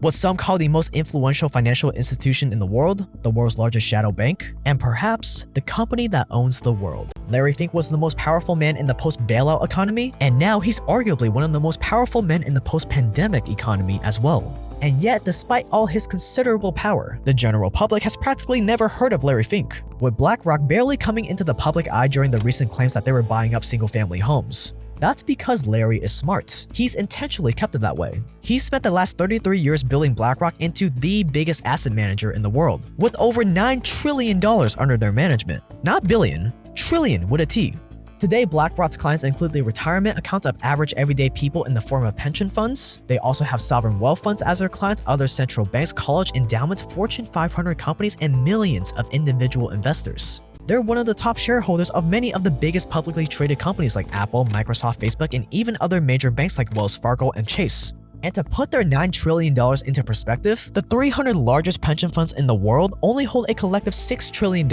what some call the most influential financial institution in the world, the world's largest shadow bank, and perhaps the company that owns the world. Larry Fink was the most powerful man in the post-bailout economy, and now he's arguably one of the most powerful men in the post-pandemic economy as well. And yet, despite all his considerable power, the general public has practically never heard of Larry Fink, with BlackRock barely coming into the public eye during the recent claims that they were buying up single-family homes. That's because Larry is smart. He's intentionally kept it that way. He's spent the last 33 years building BlackRock into the biggest asset manager in the world, with over $9 trillion under their management. Not billion, trillion with a T. Today, BlackRock's clients include the retirement accounts of average everyday people in the form of pension funds. They also have sovereign wealth funds as their clients, other central banks, college endowments, Fortune 500 companies, and millions of individual investors. They're one of the top shareholders of many of the biggest publicly traded companies like Apple, Microsoft, Facebook, and even other major banks like Wells Fargo and Chase. And to put their $9 trillion into perspective, the 300 largest pension funds in the world only hold a collective $6 trillion.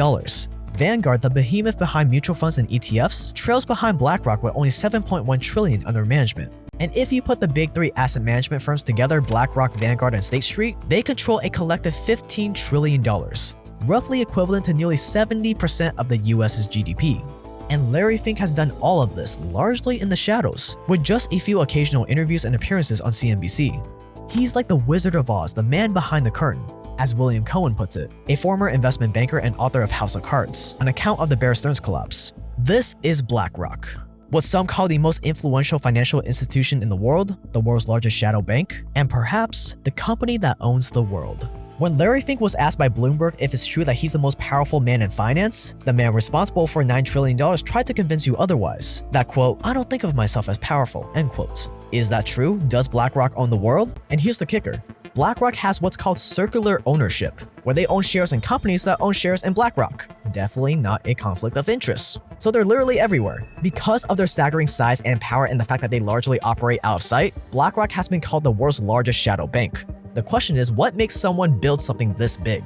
Vanguard, the behemoth behind mutual funds and ETFs, trails behind BlackRock with only $7.1 trillion under management. And if you put the big three asset management firms together, BlackRock, Vanguard, and State Street, they control a collective $15 trillion, roughly equivalent to nearly 70% of the US's GDP. And Larry Fink has done all of this largely in the shadows, with just a few occasional interviews and appearances on CNBC. He's like the Wizard of Oz, the man behind the curtain, as William Cohen puts it, a former investment banker and author of House of Cards, an account of the Bear Stearns collapse. This is BlackRock, what some call the most influential financial institution in the world, the world's largest shadow bank, and perhaps the company that owns the world. When Larry Fink was asked by Bloomberg if it's true that he's the most powerful man in finance, the man responsible for $9 trillion tried to convince you otherwise. That quote, "I don't think of myself as powerful," end quote. Is that true? Does BlackRock own the world? And here's the kicker. BlackRock has what's called circular ownership, where they own shares in companies that own shares in BlackRock. Definitely not a conflict of interest. So they're literally everywhere. Because of their staggering size and power and the fact that they largely operate out of sight, BlackRock has been called the world's largest shadow bank. The question is, what makes someone build something this big?